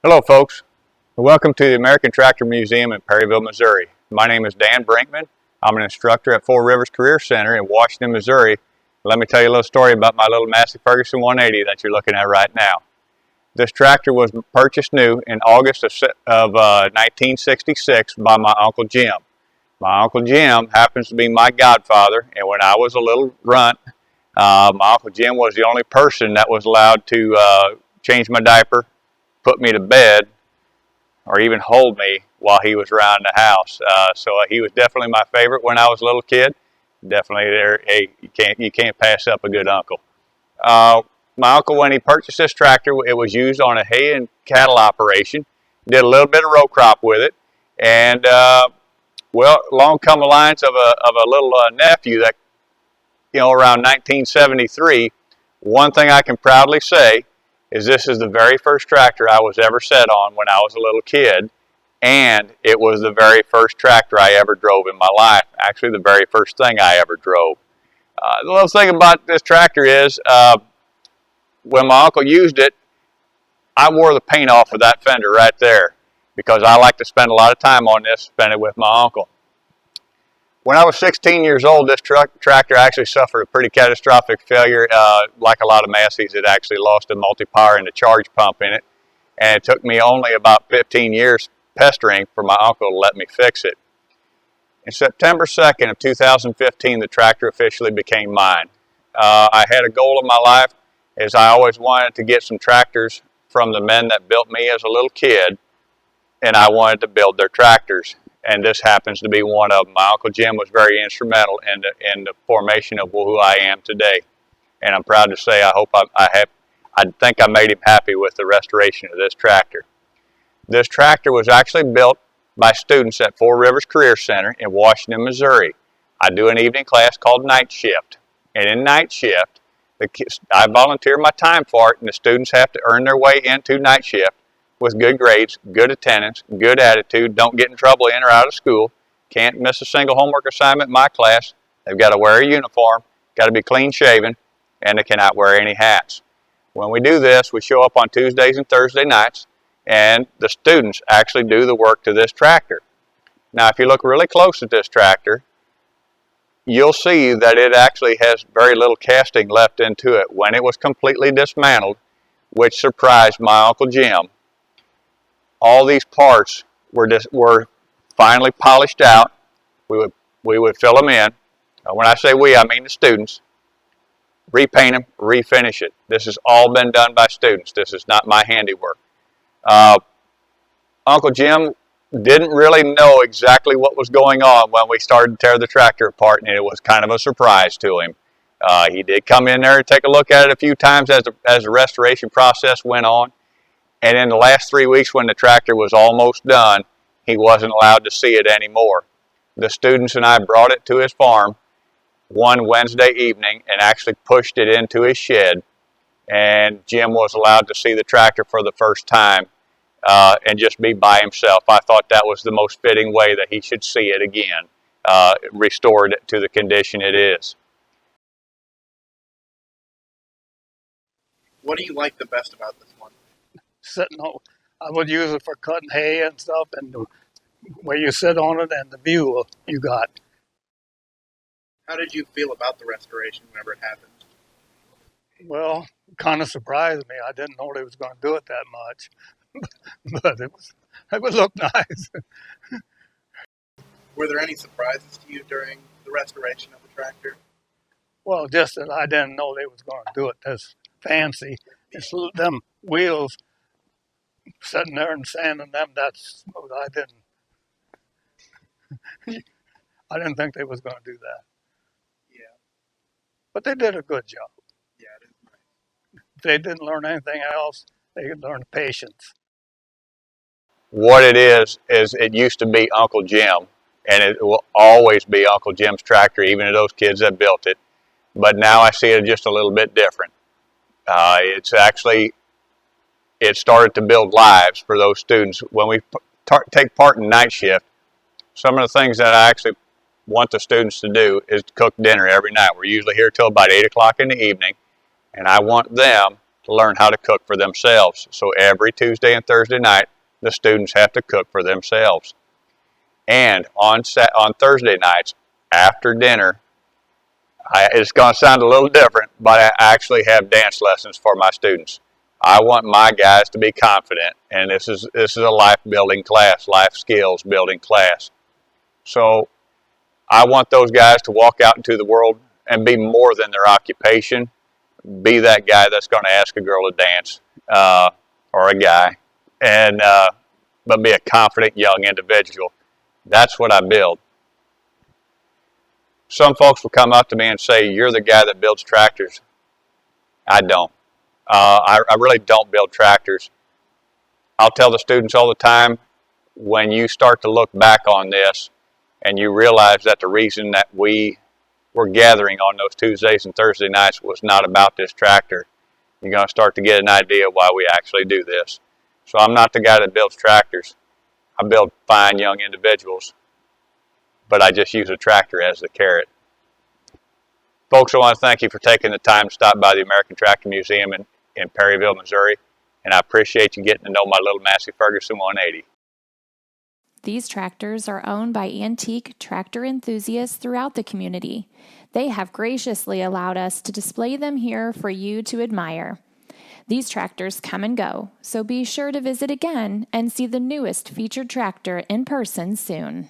Hello folks, welcome to the American Tractor Museum in Perryville, Missouri. My name is Dan Brinkmann. I'm an instructor at Four Rivers Career Center in Washington, Missouri. Let me tell you a little story about my little Massey Ferguson 180 that you're looking at right now. This tractor was purchased new in August of 1966 by my Uncle Jim. My Uncle Jim happens to be my godfather, and when I was a little runt, my Uncle Jim was the only person that was allowed to change my diaper, put me to bed, or even hold me while he was around the house. So he was definitely my favorite when I was a little kid. Definitely there, hey, you can't pass up a good uncle. My uncle, when he purchased this tractor, it was used on a hay and cattle operation. Did a little bit of row crop with it, and well, along come the lines of a little nephew that, around 1973. One thing I can proudly say is this is the very first tractor I was ever set on when I was a little kid, and it was the very first tractor I ever drove in my life. Actually, the very first thing I ever drove. The little thing about this tractor is, when my uncle used it, I wore the paint off of that fender right there because I like to spend a lot of time on this, spend it with my uncle. When I was 16 years old, this tractor actually suffered a pretty catastrophic failure. Like a lot of Masseys, it actually lost a multi-power and a charge pump in it. And it took me only about 15 years pestering for my uncle to let me fix it. In September 2nd of 2015, the tractor officially became mine. I had a goal in my life, as I always wanted to get some tractors from the men that built me as a little kid, and I wanted to build their tractors. And this happens to be one of them. My Uncle Jim was very instrumental in the formation of who I am today. And I'm proud to say I think I made him happy with the restoration of this tractor. This tractor was actually built by students at Four Rivers Career Center in Washington, Missouri. I do an evening class called Night Shift. And in Night Shift, I volunteer my time for it, and the students have to earn their way into Night Shift with good grades, good attendance, good attitude, don't get in trouble in or out of school, can't miss a single homework assignment in my class, they've got to wear a uniform, got to be clean shaven, and they cannot wear any hats. When we do this, we show up on Tuesdays and Thursday nights, and the students actually do the work to this tractor. Now, if you look really close at this tractor, you'll see that it actually has very little casting left into it. When it was completely dismantled, which surprised my Uncle Jim, all these parts were finally polished out. We would fill them in. When I say we, I mean the students. Repaint them, refinish it. This has all been done by students. This is not my handiwork. Uncle Jim didn't really know exactly what was going on when we started to tear the tractor apart, and it was kind of a surprise to him. He did come in there and take a look at it a few times as the restoration process went on. And in the last 3 weeks, when the tractor was almost done, he wasn't allowed to see it anymore. The students and I brought it to his farm one Wednesday evening and actually pushed it into his shed. And Jim was allowed to see the tractor for the first time and just be by himself. I thought that was the most fitting way that he should see it again, restored to the condition it is. What do you like the best about this one? Sitting on, I would use it for cutting hay and stuff, and where you sit on it and the view you got. How did you feel about the restoration whenever it happened? Well, it kind of surprised me. I didn't know they was going to do it that much, but it would look nice. Were there any surprises to you during the restoration of the tractor? Well, just that I didn't know they was going to do it this fancy. It's them wheels sitting there and sanding them. That's what I didn't think they was going to do that. Yeah. But they did a good job. Yeah, it is nice. If they didn't learn anything else, they could learn patience. What it is it used to be Uncle Jim, and it will always be Uncle Jim's tractor, even to those kids that built it. But now I see it just a little bit different. It started to build lives for those students. When we take part in Night Shift, some of the things that I actually want the students to do is to cook dinner every night. We're usually here till about 8 o'clock in the evening, and I want them to learn how to cook for themselves. So every Tuesday and Thursday night, the students have to cook for themselves. And on Thursday nights, after dinner, it's going to sound a little different, but I actually have dance lessons for my students. I want my guys to be confident, and this is a life building class, life skills building class. So I want those guys to walk out into the world and be more than their occupation. Be that guy that's going to ask a girl to dance, or a guy, and but be a confident young individual. That's what I build. Some folks will come up to me and say, "You're the guy that builds tractors." I don't. I really don't build tractors. I'll tell the students all the time, when you start to look back on this and you realize that the reason that we were gathering on those Tuesdays and Thursday nights was not about this tractor, you're going to start to get an idea why we actually do this. So I'm not the guy that builds tractors. I build fine young individuals, but I just use a tractor as the carrot. Folks, I want to thank you for taking the time to stop by the American Tractor Museum in Perryville, Missouri, and I appreciate you getting to know my little Massey Ferguson 180. These tractors are owned by antique tractor enthusiasts throughout the community. They have graciously allowed us to display them here for you to admire. These tractors come and go, so be sure to visit again and see the newest featured tractor in person soon.